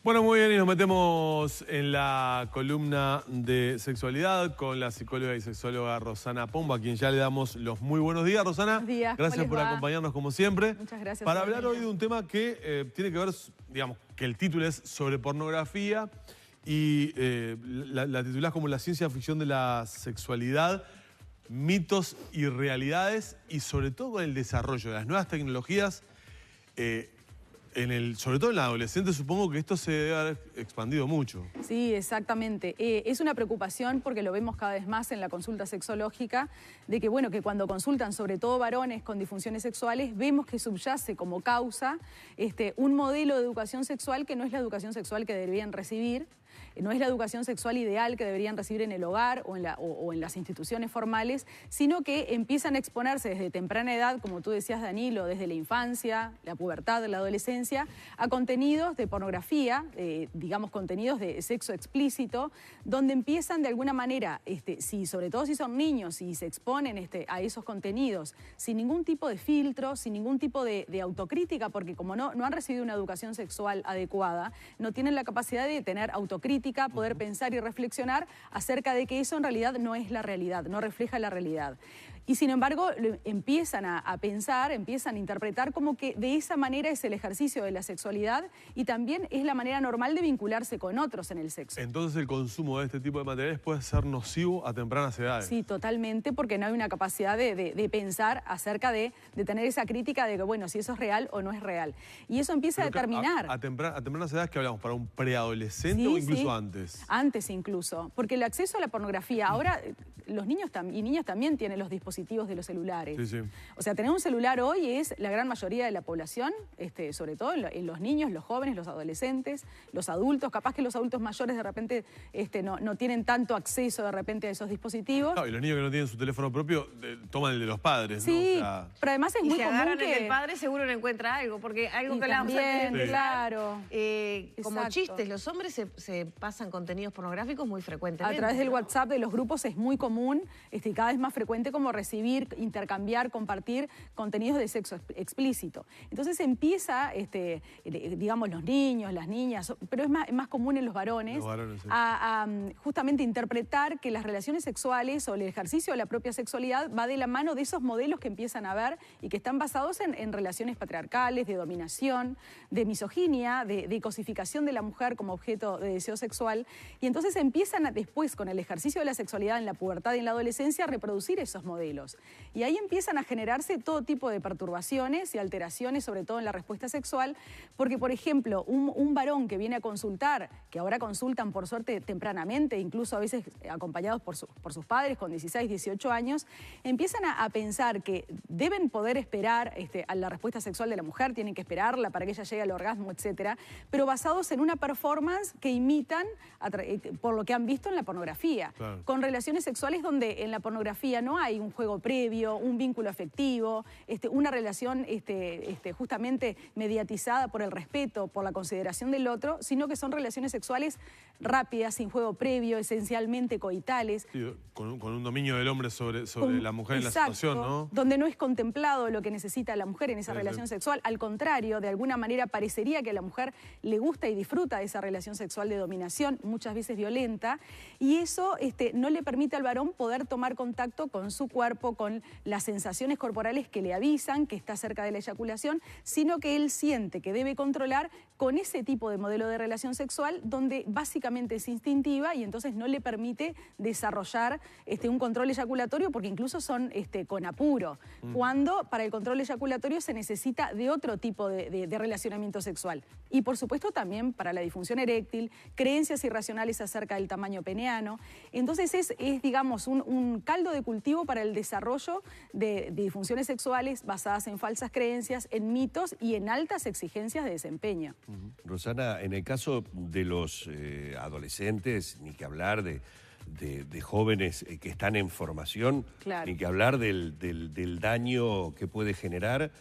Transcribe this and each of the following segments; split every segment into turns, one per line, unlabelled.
Bueno, muy bien, y nos metemos en la columna de sexualidad con la psicóloga y sexóloga Rosana Pombo, a quien ya le damos los muy buenos días. Rosana,
buenos días.
Gracias por acompañarnos como siempre.
Muchas gracias.
Para hablar hoy de un tema que tiene que ver, digamos, que el título es sobre pornografía y la titulás como la ciencia ficción de la sexualidad, mitos y realidades, y sobre todo con el desarrollo de las nuevas tecnologías. Sobre todo en la adolescente, supongo que esto se debe haber expandido mucho.
Sí, exactamente. Es una preocupación porque lo vemos cada vez más en la consulta sexológica, de que, bueno, que cuando consultan sobre todo varones con disfunciones sexuales, vemos que subyace como causa un modelo de educación sexual que no es la educación sexual que deberían recibir, no es la educación sexual ideal que deberían recibir en el hogar o en las instituciones formales, sino que empiezan a exponerse desde temprana edad, como tú decías, Danilo, desde la infancia, la pubertad, la adolescencia, a contenidos de pornografía, digamos contenidos de sexo explícito, donde empiezan de alguna manera, sobre todo si son niños y se exponen a esos contenidos, sin ningún tipo de filtro, sin ningún tipo de autocrítica, porque como no han recibido una educación sexual adecuada, no tienen la capacidad de tener autocrítica, poder pensar y reflexionar acerca de que eso en realidad no es la realidad, no refleja la realidad. Y sin embargo empiezan a pensar, empiezan a interpretar como que de esa manera es el ejercicio de la sexualidad y también es la manera normal de vincularse con otros en el sexo.
Entonces el consumo de este tipo de materiales puede ser nocivo a tempranas edades.
Sí, totalmente, porque no hay una capacidad de pensar acerca de tener esa crítica de que, bueno, si eso es real o no es real. Y eso empieza a determinar.
A tempranas edades, ¿qué hablamos? ¿Para un preadolescente o incluso antes?
Antes incluso, porque el acceso a la pornografía, ahora los niños y niñas también tienen los dispositivos de los celulares.
Sí, sí. O
sea, tener un celular hoy es la gran mayoría de la población, sobre todo en los niños, los jóvenes, los adolescentes, los adultos. Capaz que los adultos mayores de repente no tienen tanto acceso de repente a esos dispositivos.
Claro, y los niños que no tienen su teléfono propio toman el de los padres,
sí,
¿no? O sea,
pero además es muy común
agarran
que
el del padre seguro no encuentra algo, porque algo que
también, claro.
Como chistes, los hombres se pasan contenidos pornográficos muy frecuentemente.
A través del WhatsApp de los grupos es muy común y cada vez más frecuente como recibir, intercambiar, compartir contenidos de sexo explícito. Entonces empieza, digamos, los niños, las niñas, pero es más común en los varones,
sí.
a justamente interpretar que las relaciones sexuales o el ejercicio de la propia sexualidad va de la mano de esos modelos que empiezan a ver y que están basados en relaciones patriarcales, de dominación, de misoginia, de cosificación de la mujer como objeto de deseo sexual. Y entonces empiezan después, con el ejercicio de la sexualidad en la pubertad y en la adolescencia, a reproducir esos modelos. Y ahí empiezan a generarse todo tipo de perturbaciones y alteraciones, sobre todo en la respuesta sexual, porque, por ejemplo, un varón que viene a consultar, que ahora consultan por suerte tempranamente, incluso a veces acompañados por sus padres con 16, 18 años, empiezan a pensar que deben poder esperar a la respuesta sexual de la mujer, tienen que esperarla para que ella llegue al orgasmo, etcétera, pero basados en una performance que imitan por lo que han visto en la pornografía,
claro,
con relaciones sexuales donde en la pornografía no hay un juego previo, un vínculo afectivo, una relación justamente mediatizada por el respeto, por la consideración del otro, sino que son relaciones sexuales rápidas, sin juego previo, esencialmente coitales.
Sí, con un dominio del hombre sobre la mujer en la
exacto,
situación, ¿no?
Donde no es contemplado lo que necesita la mujer en esa relación sexual. Al contrario, de alguna manera parecería que a la mujer le gusta y disfruta de esa relación sexual de dominación, muchas veces violenta, y eso no le permite al varón poder tomar contacto con su cuerpo, con las sensaciones corporales que le avisan que está cerca de la eyaculación, sino que él siente que debe controlar con ese tipo de modelo de relación sexual donde básicamente es instintiva y entonces no le permite desarrollar un control eyaculatorio, porque incluso son con apuro, cuando para el control eyaculatorio se necesita de otro tipo de relacionamiento sexual. Y por supuesto también para la disfunción eréctil, creencias irracionales acerca del tamaño peneano. Entonces es digamos, un caldo de cultivo para el desarrollo de disfunciones sexuales basadas en falsas creencias, en mitos y en altas exigencias de desempeño.
Rosana, en el caso de los adolescentes, ni que hablar de jóvenes que están en formación,
claro,
ni que hablar del daño que puede generar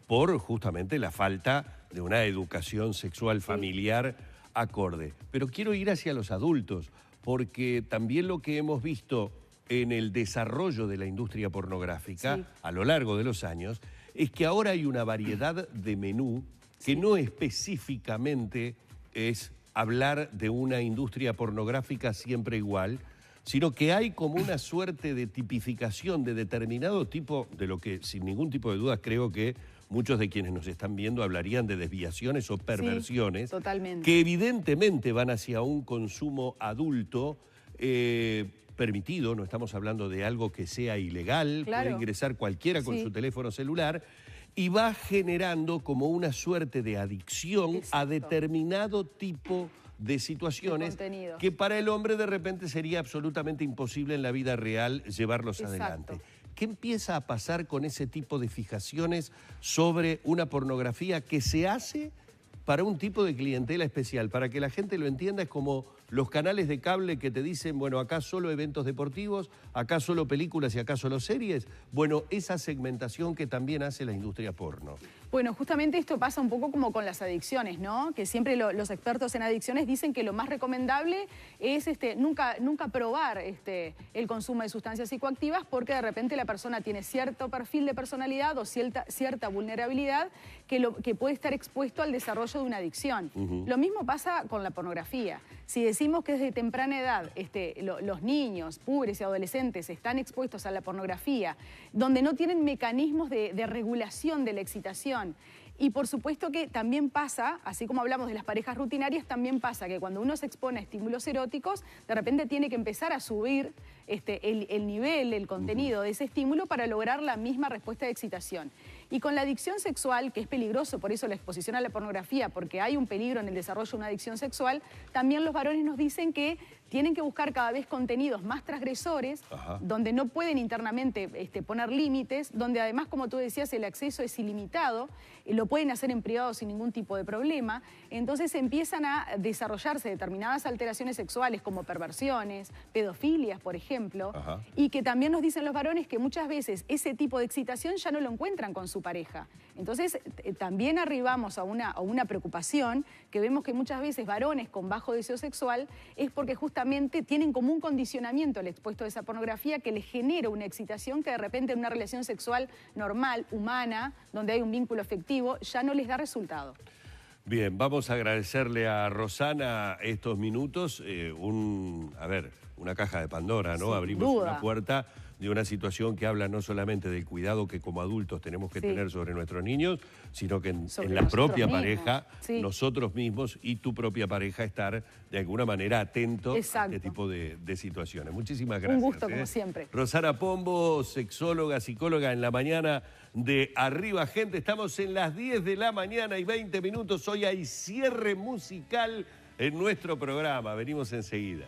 por justamente la falta de una educación sexual familiar acorde. Pero quiero ir hacia los adultos, porque también lo que hemos visto en el desarrollo de la industria pornográfica a lo largo de los años es que ahora hay una variedad de menú que no específicamente es hablar de una industria pornográfica siempre igual, sino que hay como una suerte de tipificación de determinado tipo, de lo que sin ningún tipo de dudas creo que muchos de quienes nos están viendo hablarían de desviaciones o perversiones,
sí, totalmente,
que evidentemente van hacia un consumo adulto permitido, no estamos hablando de algo que sea ilegal,
claro,
puede ingresar cualquiera con
sí,
su teléfono celular, y va generando como una suerte de adicción
exacto,
a determinado tipo de situaciones
contenidos,
que para el hombre de repente sería absolutamente imposible en la vida real llevarlos
exacto,
adelante. ¿Qué empieza a pasar con ese tipo de fijaciones sobre una pornografía que se hace para un tipo de clientela especial? Para que la gente lo entienda, es como los canales de cable que te dicen, bueno, acá solo eventos deportivos, acá solo películas y acá solo series. Bueno, esa segmentación que también hace la industria porno.
Bueno, justamente esto pasa un poco como con las adicciones, ¿no? Que siempre los expertos en adicciones dicen que lo más recomendable es nunca probar el consumo de sustancias psicoactivas, porque de repente la persona tiene cierto perfil de personalidad o cierta vulnerabilidad que puede estar expuesto al desarrollo de una adicción. Lo mismo pasa con la pornografía. Si decimos que desde temprana edad los niños, púberes y adolescentes están expuestos a la pornografía, donde no tienen mecanismos de regulación de la excitación, y por supuesto que también pasa, así como hablamos de las parejas rutinarias, también pasa que cuando uno se expone a estímulos eróticos, de repente tiene que empezar a subir el nivel, el contenido de ese estímulo para lograr la misma respuesta de excitación. Y con la adicción sexual, que es peligroso, por eso la exposición a la pornografía, porque hay un peligro en el desarrollo de una adicción sexual, también los varones nos dicen que tienen que buscar cada vez contenidos más transgresores, donde no pueden internamente poner límites, donde además, como tú decías, el acceso es ilimitado, lo pueden hacer en privado sin ningún tipo de problema. Entonces empiezan a desarrollarse determinadas alteraciones sexuales como perversiones, pedofilias, por ejemplo, y que también nos dicen los varones que muchas veces ese tipo de excitación ya no lo encuentran con su pareja. Entonces también arribamos a una preocupación que vemos que muchas veces varones con bajo deseo sexual es porque justamente tienen como un condicionamiento al expuesto de esa pornografía que les genera una excitación que de repente en una relación sexual normal, humana, donde hay un vínculo afectivo, ya no les da resultado.
Bien, vamos a agradecerle a Rosana estos minutos. Una caja de Pandora, ¿no?
Sin
Abrimos
duda
una puerta de una situación que habla no solamente del cuidado que como adultos tenemos que tener sobre nuestros niños, sino que en la propia pareja, nosotros mismos y tu propia pareja estar de alguna manera atentos a este tipo de situaciones. Muchísimas gracias.
Un gusto, como siempre.
Rosana Pombo, sexóloga, psicóloga en la mañana de Arriba Gente. Estamos en las 10 de la mañana y 20 minutos. Hoy hay cierre musical en nuestro programa. Venimos enseguida.